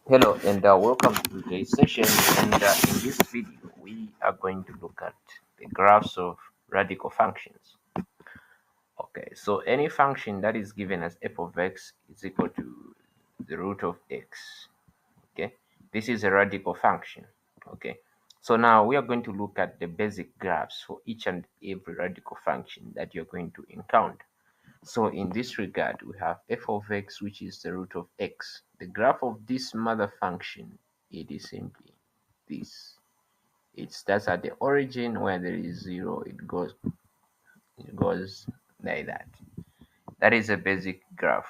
Hello and welcome to today's session. And in this video, we are going to look at the graphs of radical functions. Okay, so any function that is given as f of x is equal to the root of x. Okay, this is a radical function. Okay, so now we are going to look at the basic graphs for each and every radical function that you're going to encounter. So in this regard, we have f of x, which is the root of x. The graph of this mother function, it is simply this. It starts at the origin where there is 0, it goes like that. That is a basic graph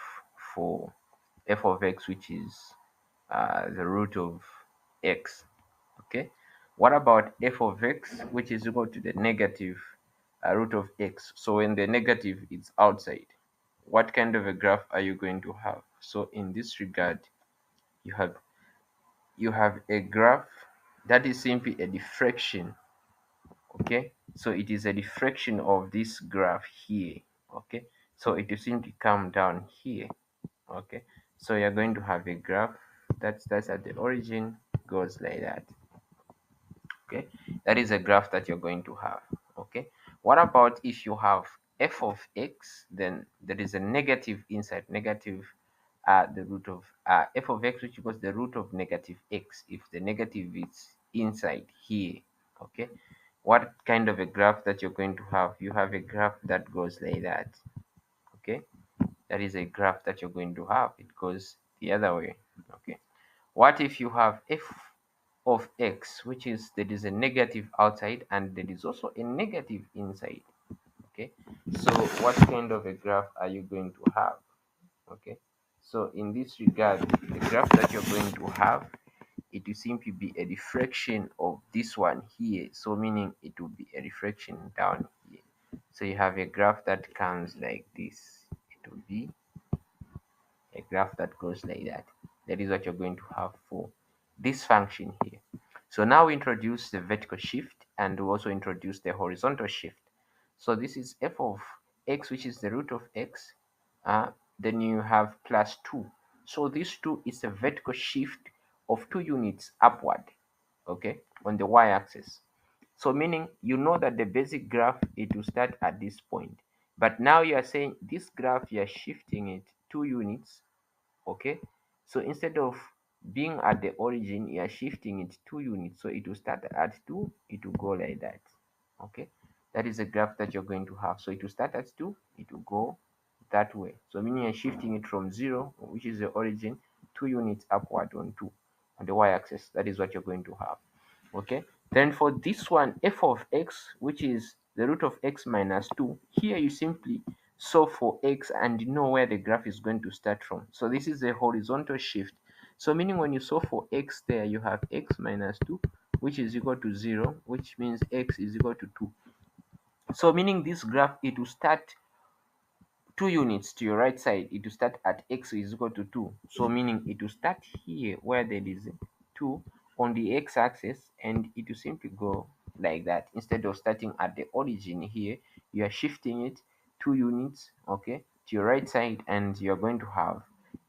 for f of x, which is the root of x. Okay. What about f of x, which is equal to the negative root of x? So when the negative is outside, what kind of a graph are you going to have? So in this regard, you have you have a graph that is simply a diffraction. Okay, so it is a diffraction of this graph here. Okay, so it will simply come down here. Okay, so you're going to have a graph that starts at the origin, goes like that. Okay, that is a graph that you're going to have. Okay, what about if you have f of x, then there is a negative inside, negative the root of f of x, which equals the root of negative x if the negative is inside here. Okay, what kind of a graph that you're going to have? You have a graph that goes like that. Okay, that is a graph that you're going to have. It goes the other way. Okay, what if you have f of x, which is there is a negative outside and there is also a negative inside? Okay, so what kind of a graph are you going to have? Okay, so in this regard, the graph that you're going to have, it will simply be a reflection of this one here, so meaning it will be a reflection down here. So you have a graph that comes like this. It will be a graph that goes like that. That is what you're going to have for this function here. So now we introduce the vertical shift and we also introduce the horizontal shift. So this is f of x, which is the root of x. Then you have plus 2. So this 2 is a vertical shift of 2 units upward, okay, on the y-axis. So meaning you know that the basic graph, it will start at this point. But now you are saying this graph, you are shifting it 2 units. Okay, so instead of being at the origin, you are shifting it 2 units, so it will start at 2, it will go like that. Okay, that is a graph that you're going to have. So it will start at 2, it will go that way. So meaning you're shifting it from 0, which is the origin, 2 units upward on 2 on the y-axis. That is what you're going to have. Okay, then for this one, f of x, which is the root of x minus 2, here you simply solve for x and you know where the graph is going to start from. So this is a horizontal shift. So meaning when you solve for x there, you have x minus 2, which is equal to 0, which means x is equal to 2. So meaning this graph, it will start 2 units to your right side. It will start at x is equal to 2. So meaning it will start here where there is 2 on the x-axis, and it will simply go like that. Instead of starting at the origin here, you are shifting it 2 units, okay, to your right side, and you're going to have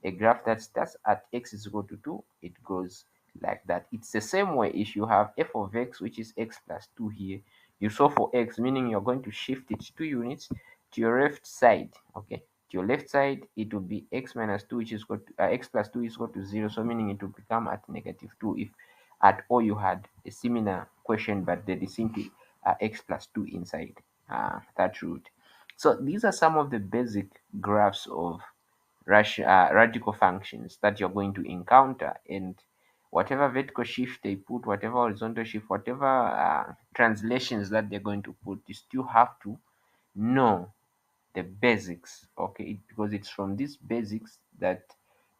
a graph that starts at x is equal to 2. It goes like that. It's the same way if you have f of x, which is x plus 2 here. You solve for x, meaning you're going to shift it 2 units to your left side. Okay, to your left side, it will be x minus 2, which is equal to x plus 2 is equal to 0. So meaning it will become at negative 2 if at all you had a similar question, but there is simply x plus 2 inside that root. So these are some of the basic graphs of radical functions that you're going to encounter, and whatever vertical shift they put, whatever horizontal shift, whatever translations that they're going to put, you still have to know the basics. Okay, because it's from these basics that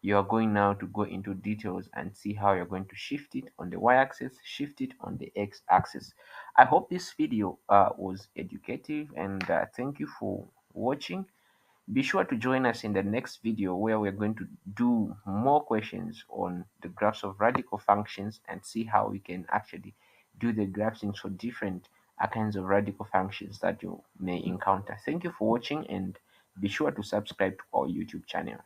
you are going now to go into details and see how you're going to shift it on the y-axis, shift it on the x-axis. I hope this video was educative, and thank you for watching. Be sure to join us in the next video where we're going to do more questions on the graphs of radical functions and see how we can actually do the graphs for different kinds of radical functions that you may encounter. Thank you for watching, and be sure to subscribe to our YouTube channel.